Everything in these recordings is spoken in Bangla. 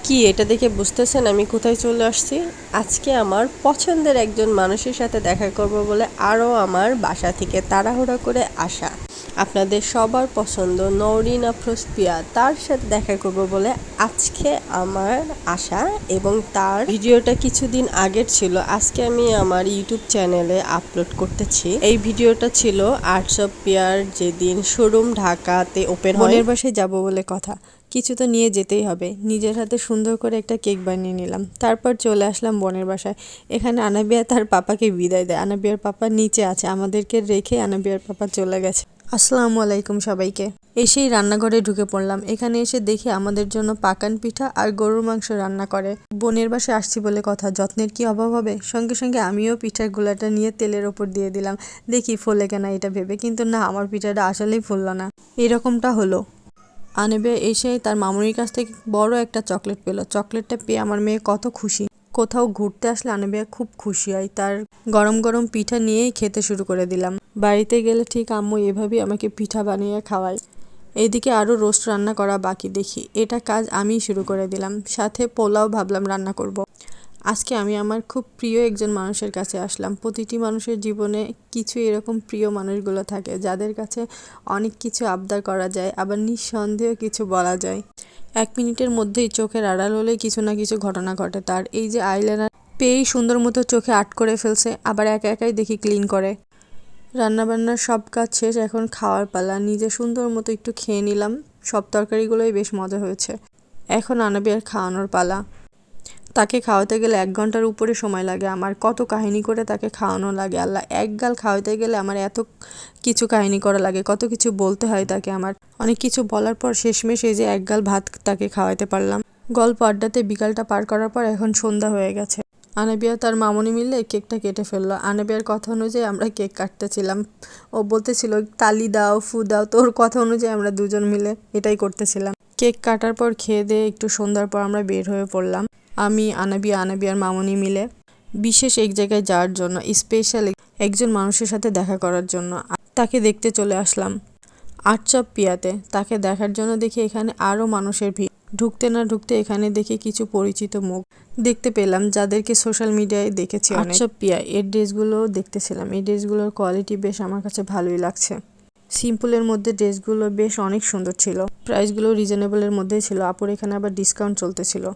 কি এটা দেখে বুঝতেছেন আমি কোথায় চলে আসছি? আজকে আমার পছন্দের একজন মানুষের সাথে দেখা করব বলে আরও আমার বাসা থেকে তাড়াহুড়া করে আসা। আপনাদের সবার পছন্দ নওরিন আফরোজ পিয়া, তার সাথে দেখা করব বলে আজকে আমার আসা, এবং তার ভিডিওটা কিছুদিন আগের ছিল। আজকে আমি আমার ইউটিউব চ্যানেলে আপলোড করতেছি। এই ভিডিওটা ছিল আর্টস অফ পিয়ার যেদিন শোরুম ঢাকাতে ওপেন হয়। বোনের বাসায় যাব বলে কথা, কিছু তো নিয়ে যেতেই হবে। নিজের হাতে সুন্দর করে একটা কেক বানিয়ে নিলাম, তারপর চলে আসলাম বোনের বাসায়। এখানে আনাবিয়া তার পাপাকে বিদায় দেয়। আনাবিয়ার পাপা নিচে আছে, আমাদেরকে রেখে আনাবিয়ার পাপা চলে গেছে। আসসালামু আলাইকুম সবাইকে। এসেই রান্নাঘরে ঢুকে পড়লাম। এখানে এসে দেখি আমাদের জন্য পাকান পিঠা আর গরুর মাংস রান্না করে। বোনের বাসায় আসছি বলে কথা, যত্নের কি অভাব হবে? সঙ্গে সঙ্গে আমিও পিঠার গোলাটা নিয়ে তেলের ওপর দিয়ে দিলাম, দেখি ফোলে কেনা এটা ভেবে, কিন্তু না, আমার পিঠাটা আসলেই ফুললো না। এরকমটা হলো। আনাবিয়া এসে তার মামুনির কাছ থেকে বড় একটা চকলেট পেল। চকলেটটা পেয়ে আমার মেয়ে কত খুশি। কোথাও ঘুরতে আসলে আনাবিয়া খুব খুশি হয়। তার গরম গরম পিঠা নিয়েই খেতে শুরু করে দিলাম। বাড়িতে গেলে ঠিক আম্মু এভাবেই আমাকে পিঠা বানিয়ে খাওয়ায়। এইদিকে আরও রোস্ট রান্না করা বাকি, দেখি এটা কাজ আমিই শুরু করে দিলাম। সাথে পোলাও ভাবলাম রান্না করব। আজকে আমি আমার খুব প্রিয় একজন মানুষের কাছে আসলাম। প্রতিটি মানুষের জীবনে কিছু এরকম প্রিয় মানুষগুলো থাকে, যাদের কাছে অনেক কিছু আবদার করা যায়, আবার নিঃসন্দেহে কিছু বলা যায়। 1 মিনিটের মধ্যেই চোখের আড়াল হলে কিছু না কিছু ঘটনা ঘটে তার। এই যে আইলাইনার পেয়েই সুন্দর মতো চোখে আর্ট করে ফেলছে, আবার একা একাই দেখি ক্লিন করে। রান্নাবান্নার সব কাজ শেষ, এখন খাওয়ার পালা। নিজে সুন্দর মতো একটু খেয়ে নিলাম। সব তরকারিগুলোই বেশ মজা হয়েছে। এখন আনাবিয়ার খাওয়ানোর পালা। তাকে খাওয়াতে গেলে 1 ঘন্টার উপরে সময় লাগে আমার। কত কাহিনী করে তাকে খাওয়ানো লাগে আল্লাহ। এক গাল খাওয়াতে গেলে আমার এত কিছু কাহিনী করা লাগে, কত কিছু বলতে হয় তাকে আমার। অনেক কিছু বলার পর শেষমেশ এই যে 1 গাল ভাত তাকে খাওয়াতে পারলাম। গল্প আড্ডাতে বিকালটা পার করার পর এখন সন্ধ্যা হয়ে গেছে। আনাবিয়া তার মামুনি মিলে কেকটা কেটে ফেললো। আনাবিয়ার কথা অনুযায়ী আমরা কেক কাটতেছিলাম। ও বলতেছিল তালি দাও, ফু দাও, তো ওর কথা অনুযায়ী আমরা দুজন মিলে এটাই করতেছিলাম। কেক কাটার পর খেয়ে দিয়ে একটু সন্ধ্যার পর আমরা বের হয়ে পড়লাম। আমি, আনাবিয়ার মামুনি মিলে বিশেষ এক জায়গায় যাওয়ার জন্য, স্পেশাল একজন মানুষের সাথে দেখা করার জন্য। তাকে দেখতে চলে আসলাম আর্টস অফ পিয়াতে। তাকে দেখার জন্য দেখি এখানে আরও মানুষের ভিড়। ঢুকতে না ঢুকতে এখানে দেখি কিছু পরিচিত মুখ দেখতে পেলাম, যাদেরকে সোশ্যাল মিডিয়ায় দেখেছি। আর্টস অফ পিয়া এর ড্রেসগুলো দেখতেছিলাম। এই ড্রেসগুলোর কোয়ালিটি বেশ আমার কাছে ভালোই লাগছে। সিম্পলের মধ্যে ড্রেসগুলো বেশ অনেক সুন্দর ছিল। প্রাইসগুলো রিজনেবলের মধ্যেই ছিল। আপুর এখানে আবার ডিসকাউন্ট চলতেছিল।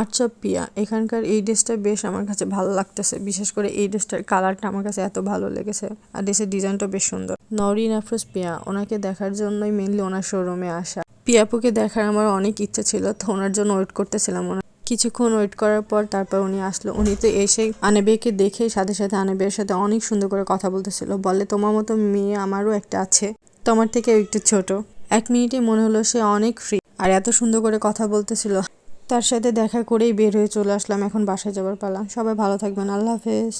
আর্টস অফ পিয়া এখানকার এই ড্রেসটা বেশ আমার কাছে ভালো লাগতেছে। বিশেষ করে এই ড্রেসটার কালারটা আমার কাছে এত ভালো লেগেছে, আর ড্রেসের ডিজাইনটাও বেশ সুন্দর। নওরিন আফরোজ পিয়া, ওনাকে দেখার জন্যই মেনলি ওনার শোরুমে আসা। পিয়াপুকে দেখার আমার অনেক ইচ্ছা ছিল, তো ওনার জন্য ওয়েট করতেছিলাম। কিছুক্ষণ ওয়েট করার পর তারপর উনি আসলো। উনি তো এসে আনাবিয়াকে দেখে সাথে সাথে আনাবিয়ার সাথে অনেক সুন্দর করে কথা বলতেছিল। বলে, তোমার মতো মেয়ে আমারও একটা আছে, তোমার থেকে একটু ছোট। 1 মিনিটে মনে হলো সে অনেক ফ্রি, আর এত সুন্দর করে কথা বলতেছিল। তার সাথে দেখা করেই বের হয়ে চলে আসলাম। এখন বাসায় যাবার পালা। সবাই ভালো থাকবেন, আল্লাহ হাফেজ।